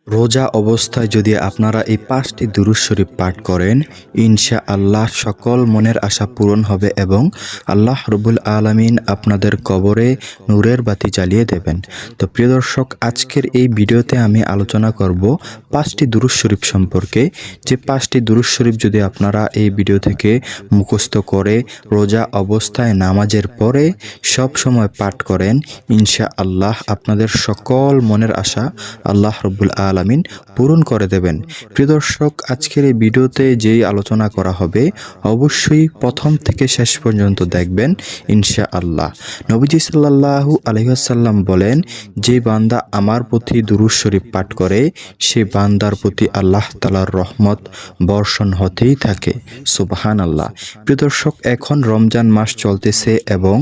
রোজা অবস্থায় যদি আপনারা এই ৫টি দুরূদ শরীফ পাঠ করেন, ইনশাআল্লাহ সকল মনের আশা পূরণ হবে এবং আল্লাহ রব্বুল আলামিন আপনাদের কবরে নূরের বাতি জ্বালিয়ে দেবেন। তো প্রিয় দর্শক, আজকের এই ভিডিওতে আমি আলোচনা করব ৫টি দুরূদ শরীফ সম্পর্কে। যে ৫টি দুরূদ শরীফ যদি আপনারা এই ভিডিও থেকে মুখস্থ করে রোজা অবস্থায় নামাজের পরে সব সময় পাঠ করেন, ইনশাআল্লাহ আপনাদের সকল মনের আশা আল্লাহ রব্বুল আলামিন পূরণ করে দেবেন। প্রিয় দর্শক, আজকের এই ভিডিওতে যেই আলোচনা করা হবে অবশ্যই প্রথম থেকে শেষ পর্যন্ত দেখবেন ইনশাআল্লাহ। নবীজি সাল্লাল্লাহু আলাইহি ওয়াসাল্লাম বলেন, যে বান্দা আমার প্রতি দুরূদ শরীফ পাঠ করে সে বান্দার প্রতি আল্লাহ তাআলার রহমত বর্ষণ হতেই থাকে। সুবহানাল্লাহ। প্রিয় দর্শক, এখন রমজান মাস চলতেছে এবং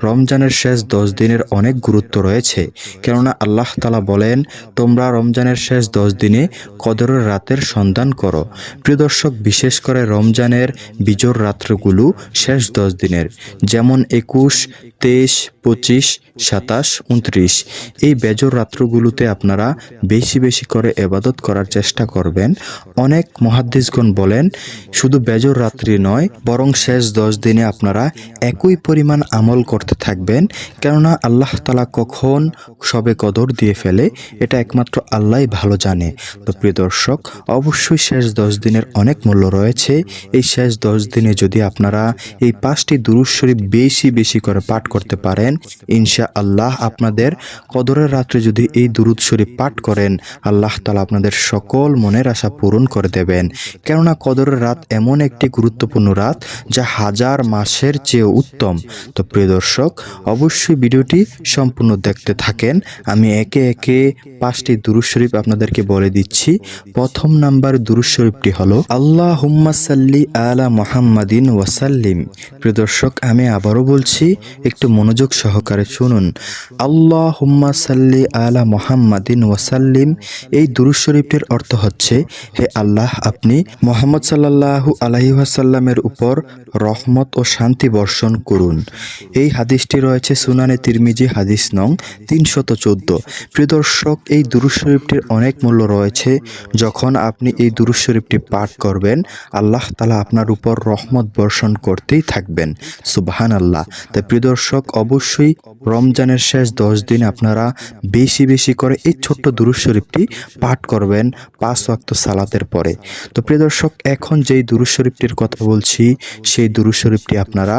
রমজানের শেষ 10 দিনের অনেক গুরুত্ব রয়েছে। কেননা আল্লাহ তাআলা বলেন, তোমরা রমজানের শেষ 10 দিনে কদরের রাতের সন্ধান করো। প্রিয় দর্শক, বিশেষ করে রমজানের বিজোড় রাত্রগুলো শেষ 10 দিনের, যেমন 21, 23, 25, 27, 29 এই বেজোড় রাত্রগুলোতে আপনারা বেশি বেশি করে ইবাদত করার চেষ্টা করবেন। অনেক মুহাদ্দিসগণ বলেন, শুধু বেজোড় রাত্রি নয় বরং শেষ 10 দিনে আপনারা একই পরিমাণ আমল করতে থাকবেন। কেননা আল্লাহ তাআলা কখন সবে কদর দিয়ে ফেলে এটা একমাত্র আল্লাহই ভালো জানে। তো প্রিয় দর্শক, অবশ্যই শেষ 10 দিনের অনেক মূল্য রয়েছে। এই শেষ 10 দিনে যদি আপনারা এই 5টি দুরূদ শরীফ বেশি বেশি করে পাঠ করতে পারেন, ইনশাআল্লাহ আপনাদের কদরের রাত্রে যদি এই দুরূদ শরীফ পাঠ করেন, আল্লাহ তাআলা আপনাদের সকল মনের আশা পূরণ করে দেবেন। কেননা কদরের রাত এমন একটি গুরুত্বপূর্ণ রাত যা হাজার মাসের চেয়ে উত্তম। তো প্রিয় দর্শক, অবশ্যই ভিডিওটি সম্পূর্ণ দেখতে থাকেন। আমি একে একে 5টি দুরূদ শরীফ আপনাদেরকে বলে দিচ্ছি। প্রথম নাম্বার দুরূদ শরীফটি হলো আল্লাহুম্মা সাল্লি আলা মুহাম্মাদিন ওয়াসাল্লিম। প্রিয় দর্শক, আমি আবারও বলছি, একটু মনোযোগ সহকারে শুনুন। আল্লাহুম্মা সাল্লি আলা মুহাম্মাদিন ওয়াসাল্লিম। এই দুরূদ শরীফটির অর্থ হচ্ছে, হে আল্লাহ, আপনি মুহাম্মদ সাল্লাল্লাহু আলাইহি ওয়াসাল্লামের উপর রহমত ও শান্তি বর্ষণ করুন। এই হাদিসটি রয়েছে সুনানে তিরমিজি হাদিস নং 314। প্রিয় দর্শক, এই দুরূদ শরীফটির অনেক মূল্য রয়েছে। যখন আপনি এই দুরূদ শরীফটি পাঠ করবেন, আল্লাহ তাআলা আপনার উপর রহমত বর্ষণ করতেই থাকবেন। সুবহানাল্লাহ। তাই প্রিয় দর্শক, অবশ্যই রমজানের শেষ 10 দিন আপনারা বেশি বেশি করে এই ছোট্ট দুরূদ শরীফটি পাঠ করবেন 5 ওয়াক্ত সালাতের পরে। তো প্রিয় দর্শক, এখন যেই দুরূদ শরীফটির কথা বলছি সেই দুরূদ শরীফটি আপনারা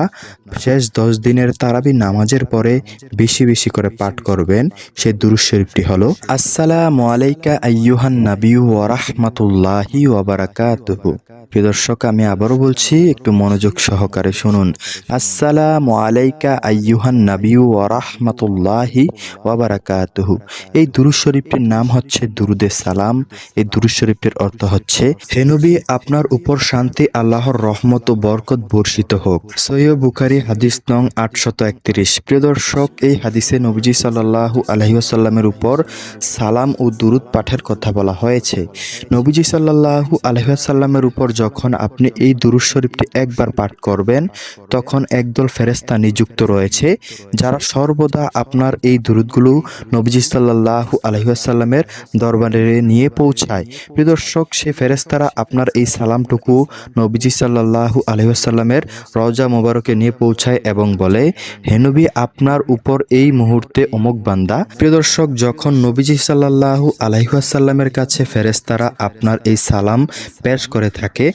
শেষ 10 দিনের তারাবি নামাজের পরে বেশি বেশি করে পাঠ করবেন। সেই দুরূদ শরীফটি হলো আসসালামু আলাইকা আইয়ুহান নাবিয়্যু ওয়া রাহমাতুল্লাহি ওয়া বারাকাতুহু। প্রিয় দর্শক, আমি আবারও বলছি, একটু মনোযোগ সহকারে শুনুন। আসসালামু আলাইকা আইয়ুহান নাবিয়্যু ওয়া রাহমাতুল্লাহি ওয়া বারাকাতুহু। এই দুরূদ শরীফটির নাম হচ্ছে দুরুদে সালাম। এই দুরূদ শরীফটির অর্থ হচ্ছে, হে নবী, আপনার উপর শান্তি, আল্লাহর রহমত ও বরকত বর্ষিত হোক। সহিহ বুখারী হাদিস নং 831। প্রিয় দর্শক, এই হাদিসে নবীজি সাল্লাল্লাহু আলাইহি ওয়াসাল্লামের উপর সালাম ও দুরুদ পাঠের কথা বলা হয়েছে। নবীজি সাল্লাল্লাহু আলাইহি ওয়াসাল্লামের উপর যখন আপনি এই দুরূদ শরীফটি একবার পাঠ করবেন, তখন একদল ফেরেশতা নিযুক্ত রয়েছে যারা সর্বদা আপনার এই দুরুদগুলো নবীজি সাল্লাল্লাহু আলাইহি ওয়াসাল্লামের দরবারে নিয়ে পৌঁছায়। প্রিয় দর্শক, সেই ফেরেশতারা আপনার এই সালামটুকু নবীজি সাল্লাল্লাহু আলাইহি ওয়াসাল্লামের রওজা মোবারকে নিয়ে পৌঁছায় এবং বলে, হে নবী, আপনার উপর এই মুহূর্তে অমুক বান্দা। প্রিয় দর্শক, যখন নবীজি সাল্লাল্লাহু আলাইহি ওয়াসাল্লামের কাছে ফেরেশতারা আপনার এই সালাম পেশ করে থাকে,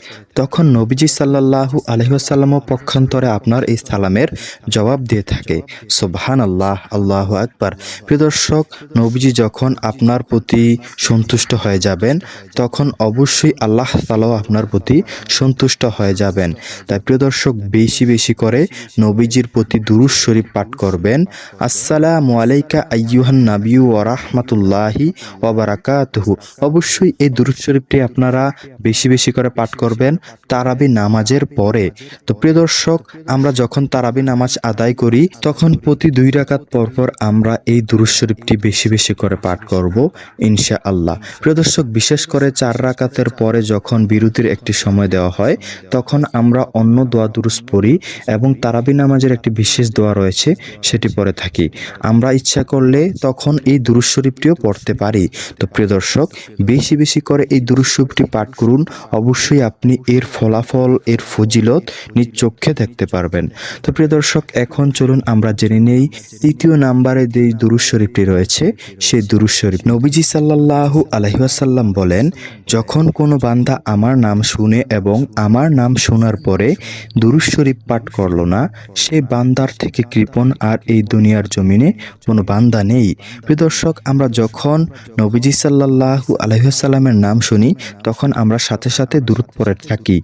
তখন নবীজি সাল্লাল্লাহু আলাইহি ওয়াসাল্লামও পক্ষান্তরে আপনার এই সালামের জবাব দিয়ে থাকে। সুবহানাল্লাহ, আল্লাহু আকবার। প্রিয় দর্শক, নবীজি যখন আপনার প্রতি সন্তুষ্ট হয়ে যাবেন, তখন অবশ্যই আল্লাহ তাআলাও আপনার প্রতি সন্তুষ্ট হয়ে যাবেন। তাই প্রিয় দর্শক, বেশি বেশি করে নবীজির প্রতি দুরূদ শরীফ পাঠ করবেন। আসসালামু আলাইকা আইয়ুহান নাবিয়্যু ওয়া রাহমাতুল্লাহি ওয়া বারাকাতুহু। অবশ্যই এই দুরূদ শরীফটি আপনারা বেশি বেশি করে পাঠ করবেন তারাবি নামাজের পরে। তো প্রিয় দর্শক, আমরা যখন তারাবি নামাজ আদায় করি তখন প্রতি 2 রাকাত পরপর আমরা এই দুরূদ শরীফটি বেশি বেশি করে পাঠ করব ইনশাআল্লাহ। প্রিয় দর্শক, বিশেষ করে 4 রাকাতের পরে যখন বিরতির একটি সময় দেওয়া হয় তখন আমরা অন্য দোয়া দুরূদ পড়ি এবং তারাবি নামাজের একটি বিশেষ দোয়া রয়েছে সেটি পড়ে থাকি। আমরা ইচ্ছা করলে তখন এই দুরূদ শরীফটিও পড়তে পারি। তো প্রিয় দর্শক, বেশি বেশি করে এই দুরূদ শরীফটি পাঠ করুন, অবশ্যই আপনি এর ফলাফল, এর ফজিলত নিজ চোখে দেখতে পারবেন। তো প্রিয় দর্শক, এখন চলুন আমরা জেনে নেই 3য় নম্বরে যে দুরূদ শরীফটি রয়েছে সেই দুরূদ শরীফ। নবীজি সাল্লাল্লাহু আলাইহি ওয়াসাল্লাম বলেন, যখন কোনো বান্দা আমার নাম শুনে এবং আমার নাম শোনার পরে দুরূদ শরীফ পাঠ করলো না, সে বান্দার থেকে কৃপণ আর এই দুনিয়ার জমিনে কোনো বান্দা নেই। প্রিয় দর্শক, আমরা যখন নবীজি সাল্লাল্লাহু আলাইহি ওয়াসাল্লামের নাম শুনি তখন আমরা সাথে সাথে দুরূদ পড়ে থাকি।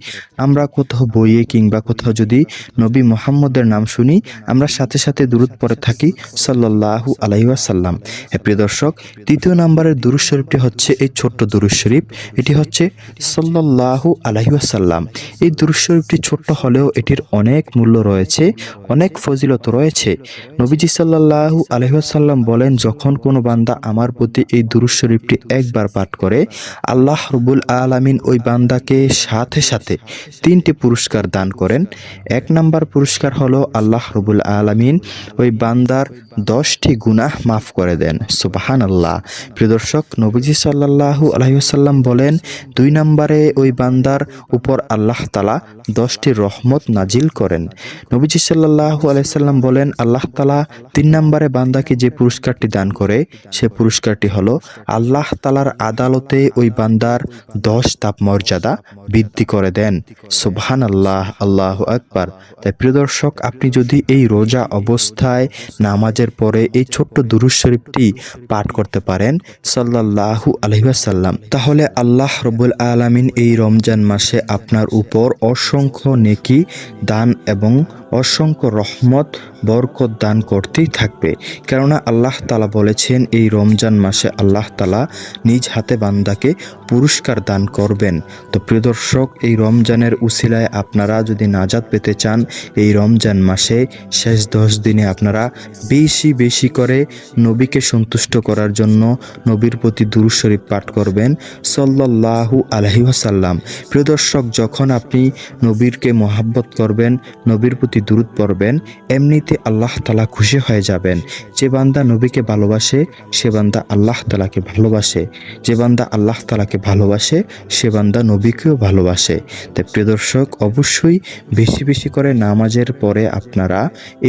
আমরা কোথাও বইয়ে কিংবা কোথাও যদি নবী মুহাম্মদের নাম শুনি আমরা সাথে সাথে দুরূদ পড়ে থাকি সাল্লাল্লাহু আলাইহি ওয়াসাল্লাম। প্রিয় দর্শক, 3য় নম্বরের দুরূদ শরীফটি হচ্ছে এই ছোট্ট দুরূদ শরীফ। এটি হচ্ছে সাল্লাল্লাহু আলাইহি ওয়াসাল্লাম। এই দুরূদ শরীফটি ছোট্ট হলেও এটির অনেক মূল্য রয়েছে, অনেক ফজিলত রয়েছে। নবীজি সাল্লাল্লাহু আলাইহি ওয়াসাল্লাম বলেন, যখন কোনো বান্দা আমার প্রতি এই দুরূদ শরীফটি একবার পাঠ করে আল্লাহ রাব্বুল আলামিন ওই বান্দাকে সাথে সাথে 3টি পুরস্কার দান করেন। 1 নাম্বার পুরস্কার হলো আল্লাহ রাব্বুল আলামিন ওই বান্দার 10টি গুনাহ মাফ করে দেন। সুবহানাল্লাহ। প্রিয় দর্শক, নবীজি সাল্লাল্লাহু আলাইহি ওয়াসাল্লাম বলেন, 2 নম্বরে ওই বান্দার উপর আল্লাহ তাআলা 10টি রহমত নাজিল করেন। নবীজি সাল্লাল্লাহু আলাইহি ওয়াসাল্লাম বলেন, আল্লাহ তাআলা 3 নম্বরে বান্দাকে যে পুরস্কারটি দান করে সে পুরস্কারটি হলো আল্লাহ তাআলার আদালতে ওই বান্দার 10 ধাপ মর্যাদা বৃদ্ধি করে দেন। সুবহানাল্লাহ, আল্লাহু আকবার। তাই প্রিয় দর্শক, আপনি যদি এই রোজা অবস্থায় নামাজের পরে এই ছোট্ট দুরূদ শরীফটি পাঠ করতে পারেন সাল্লাল্লাহু আলাইহি ওয়াসাল্লাম, তাহলে আল্লাহ রাব্বুল আলামিন এই রমজান মাসে আপনার উপর অসংখ্য নেকি দান এবং অসংখ্য রহমত বরকত দান করতেই থাকবে। কেননা আল্লাহ তাআলা বলেছেন এই রমজান মাসে আল্লাহ তাআলা নিজ হাতে বান্দাকে পুরস্কার দান করবেন। তো প্রিয় দর্শক, এই রমজানের উসিলায় আপনারা যদি নাজাত পেতে চান এই রমজান মাসে শেষ 10 দিনে আপনারা বেশি বেশি করে নবীকে সন্তুষ্ট করার জন্য নবীর প্রতি দুরূদ শরীফ পাঠ করবেন সাল্লাল্লাহু আলাইহি ওয়াসাল্লাম। প্রিয় দর্শক, যখন আপনি নবীরকে মহাব্বত করবেন, নবীর প্রতি দুরূদ পড়বেন, এমনিতে আল্লাহ তাআলা খুশি হয়ে যাবেন। যে বান্দা নবীকে ভালোবাসে সে বান্দা আল্লাহ তাআলাকে ভালোবাসে, যে বান্দা আল্লাহ তাআলাকে ভালোবাসে সে বান্দা নবীকেও ভালোবাসে। তাই প্রিয় দর্শক, অবশ্যই বেশি বেশি করে নামাজের পরে আপনারা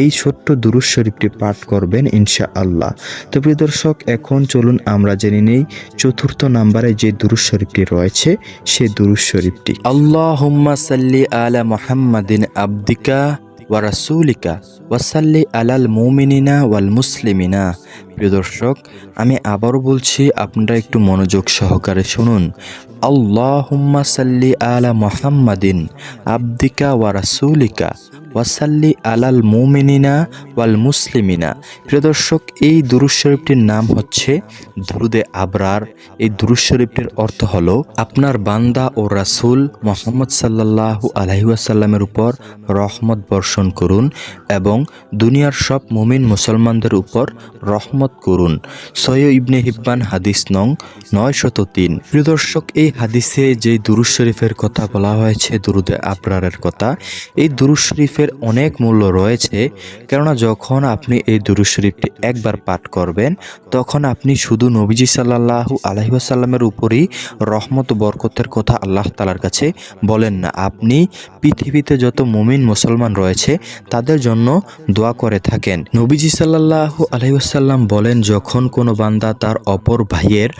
এই ছোট্ট দুরূদ শরীফটি পাঠ করবেন ইনশাআল্লাহ। তো প্রিয় দর্শক, এখন চলুন আমরা জেনে নেই 4র্থ নম্বরে যে দুরূদ শরীফটি রয়েছে সেই দুরূদ শরীফটি। আল্লাহুম্মা সাল্লি আলা মুহাম্মাদিন আবদিকা ওয়া রাসূলিকা ওয়া সাল্লি আলাল মুমিনিনা ওয়াল মুসলিমিনা। প্রিয় দর্শক, আমি আবারও বলছি, আপনারা একটু মনোযোগ সহকারে শুনুন। আল্লাহুম্মা সাল্লি আলা মুহাম্মাদিন আবদিকা ওয়া রাসূলিকা ওয়া সাল্লি আলাল মুমিনিনা ওয়াল মুসলিমিনা। প্রিয় দর্শক, এই দুরূদ শরীফটির নাম হচ্ছে দুরুদে আবরার। এই দুরূদ শরীফটির অর্থ হলো, আপনার বান্দা ও রাসূল মুহাম্মদ সাল্লাল্লাহু আলাইহি ওয়াসাল্লামের উপর রহমত বর্ষণ করুন এবং দুনিয়ার সব মুমিন মুসলমানদের উপর রহমত করুন। সহিহ ইবনে হিব্বান হাদিস নং 903। প্রিয় দর্শক, এই হাদিসে যে দুরূদ শরীফের কথা বলা হয়েছে, দুরুদে আবরারের কথা, এই দুরূদ শরীফের অনেক মূল্য রয়েছে। কেননা যখন আপনি এই দুরূদ শরীফটি একবার পাঠ করবেন তখন আপনি শুধু নবীজি সাল্লাল্লাহু আলাইহি ওয়াসাল্লামের উপরই রহমত ও বরকতের কথা আল্লাহ তাআলার কাছে বলেন না, আপনি পৃথিবীতে যত মুমিন মুসলমান রয়েছে তাদের জন্য দোয়া করে থাকেন। নবীজি সাল্লাল্লাহু আলাইহি ওয়াসাল্লাম বলেন, যখন কোনো বান্দা তার অপর ভাইয়ের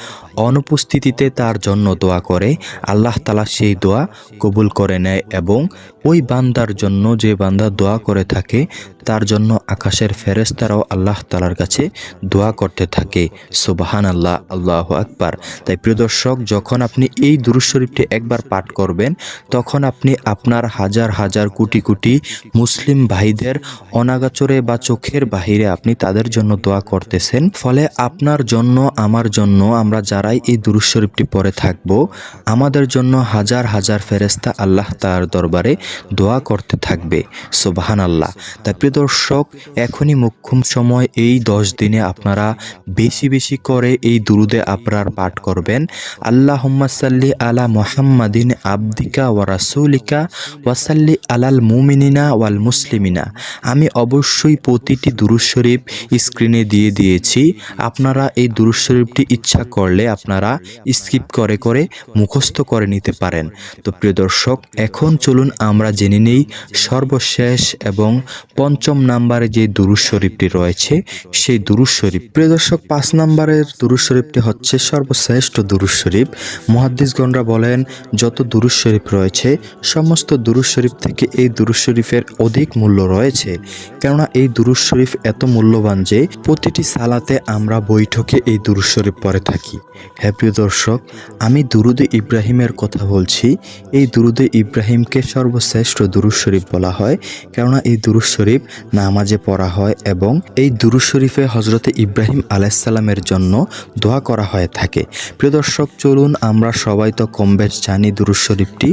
অনুপস্থিতিতে তার জন্য দোয়া করে আল্লাহ তাআলা সেই দোয়া কবুল করে নেয় এবং ওই বান্দার জন্য, যে বান্দা দোয়া করে থাকে তার জন্য আকাশের ফেরেশতারাও আল্লাহ তাআলার কাছে দোয়া করতে থাকে। সুবহানাল্লাহ, আল্লাহু আকবার। তাই প্রিয় দর্শক, যখন আপনি এই দুরূদ শরীফটি একবার পাঠ করবেন, তখন আপনি আপনার হাজার হাজার কোটি কোটি মুসলিম ভাইদের অনাগাচরে বা চোখের বাহিরে আপনি তাদের জন্য দোয়া করতেছেন। ফলে আপনার জন্য, আমার জন্য, আমরা যারাই এই দুরূদ শরীফটি পড়ে থাকব, আমাদের জন্য হাজার হাজার ফেরেশতা আল্লাহ তাআলার দরবারে দোয়া করতে থাকবে। সুবহানাল্লাহ। তাই প্রিয় দর্শক, এখনই মোক্ষম সময়, এই 10 দিনে আপনারা বেশি বেশি করে এই দুরুদে আপনার পাঠ করবেন। আল্লাহুম্মা সাল্লি আলা মুহাম্মাদিন আবদিকা ওয়া রাসূলিকা ওয়া সাল্লি আলাল মুমিনিনা ওয়াল মুসলিমিনা। আমি অবশ্যই প্রতিটি দুরূদ শরীফ স্ক্রিনে দিয়ে দিয়েছি। আপনারা এই দুরূদ শরীফটি ইচ্ছা করলে আপনারা স্কিপ করে করে মুখস্থ করে নিতে পারেন। তো প্রিয় দর্শক, এখন চলুন আমরা জেনে নেই সর্বশেষ এবং 5ম নম্বরে যে দুরূদ শরীফটি রয়েছে সেই দুরূদ শরীফ। প্রিয় দর্শক, 5 নম্বরের দুরূদ শরীফটি হচ্ছে সর্বশ্রেষ্ঠ দুরূদ শরীফ। মুহাদ্দিসগণরা বলেন, যত দুরূদ শরীফ রয়েছে সমস্ত দুরূদ শরীফ থেকে এই দুরূদ শরীফের অধিক মূল্য রয়েছে। কেননা এই দুরূদ শরীফ এত মূল্যবান যে প্রতিটি সালাতে আমরা বৈঠকে এই দুরূদ শরীফ পড়ে থাকি। হ্যাঁ প্রিয় দর্শক, আমি দুরুদে ইব্রাহিমের কথা বলছি। এই দুরুদে ইব্রাহিমকে সর্বশ্রেষ্ঠ দুরূদ শরীফ বলা হয়, কেননা এই দুরূদ শরীফ নামাজে পড়া হয় এবং এই দুরূদ শরীফে হযরতে ইব্রাহিম আলাইহিস সালামের জন্য দোয়া করা হয়ে থাকে। প্রিয় দর্শক, চলুন আমরা সবাই তো কম বেশ জানি দুরূদ শরীফটি,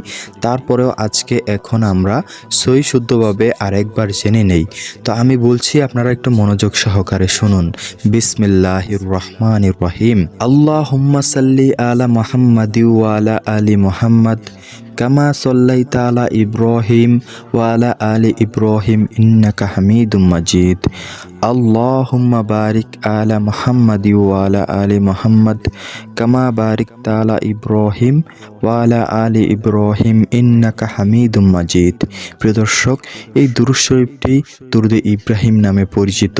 তারপরেও আজকে এখন আমরা সহি শুদ্ধভাবে আরেকবার জেনে নেই। তো আমি বলছি, আপনারা একটু মনোযোগ সহকারে শুনুন। বিসমিল্লাহির রহমানির রহিম। আল্লাহুম্মা সাল্লি আলা মুহাম্মাদি ওয়া আলা আলি মুহাম্মাদ কামা সাল্লাইতা আলা ইব্রাহিম ওয়া আলা আলি ইব্রাহিম ইন্নাকা হামিদুম মাজিদ। আল্লাহুম্মা বারিক আলা মুহাম্মাদি ওয়া আলা আলি মুহাম্মাদ কামা বারিকতা আলা ইব্রাহিম ওয়া আলা আলি ইব্রাহিম ইন্নাকা হামিদুম মাজিদ। প্রিয় দর্শক, এই দুরূদ শরীফটি দুরুদে ইব্রাহিম নামে পরিচিত।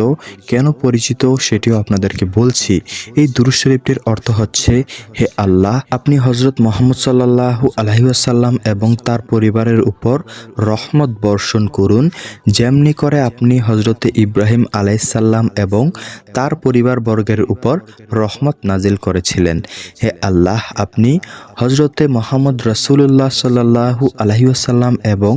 কেন পরিচিত সেটিও আপনাদেরকে বলছি। এই দুরূদ শরীফটির অর্থ হচ্ছে, হে আল্লাহ, আপনি হযরত মুহাম্মদ সাল্লাল্লাহু আলাইহি ওয়াসাল্লাম এবং তার পরিবারের উপর রহমত বর্ষণ করুন, যেমনি করে আপনি হযরতে ইব্রাহিম আলাইহিস সালাম এবং তার পরিবার বর্গের উপর রহমত নাজিল করেছিলেন। হে আল্লাহ, আপনি হযরতে মুহাম্মদ রাসূলুল্লাহ সাল্লাল্লাহু আলাইহি ওয়াসাল্লাম এবং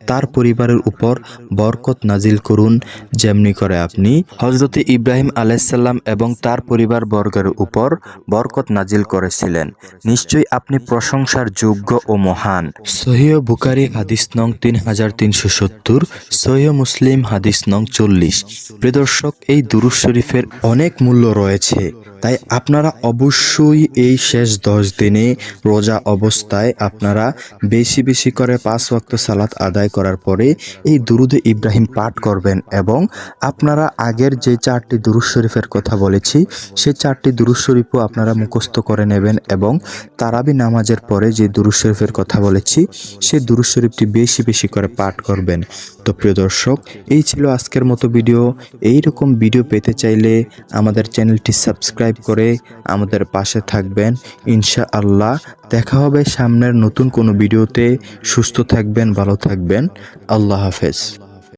তার পরিবারের উপর বরকত নাজিল করুন, যেমনি করে আপনি হযরতে ইব্রাহিম আলাইহিস সালাম এবং তার পরিবার বর্গের উপর বরকত নাজিল করেছিলেন। নিশ্চয়ই আপনি প্রশংসার যোগ্য ও মহান। সহিহ বুখারী হাদিস নং 3370, সহিহ মুসলিম হাদিস নং 40। প্রিয় দর্শক, এই দুরূদ শরীফের অনেক মূল্য রয়েছে। তাই আপনারা অবশ্যই এই শেষ 10 দিনে রোজা অবস্থায় আপনারা বেশি বেশি করে 5 ওয়াক্ত সালাত আদায় করার পরে এই দুরুদে ইব্রাহিম পাঠ করবেন এবং আপনারা আগের যে 4টি দুরূদ শরীফের কথা বলেছি সেই 4টি দুরূদ শরীফও আপনারা মুখস্থ করে নেবেন এবং তারাবি নামাজের পরে যে দুরূদ শরীফের কথা বলেছি সেই দুরূদ শরীফটি বেশি বেশি করে পাঠ করবেন। তো প্রিয় দর্শক, এই ছিল আজকের মতো ভিডিও। এই রকম ভিডিও পেতে চাইলে আমাদের চ্যানেলটি সাবস্ক্রাইব করে আমাদের পাশে থাকবেন। ইনশাআল্লাহ দেখা হবে সামনের নতুন কোনো ভিডিওতে। সুস্থ থাকবেন, ভালো থাকবেন। আল্লাহ হাফেজ।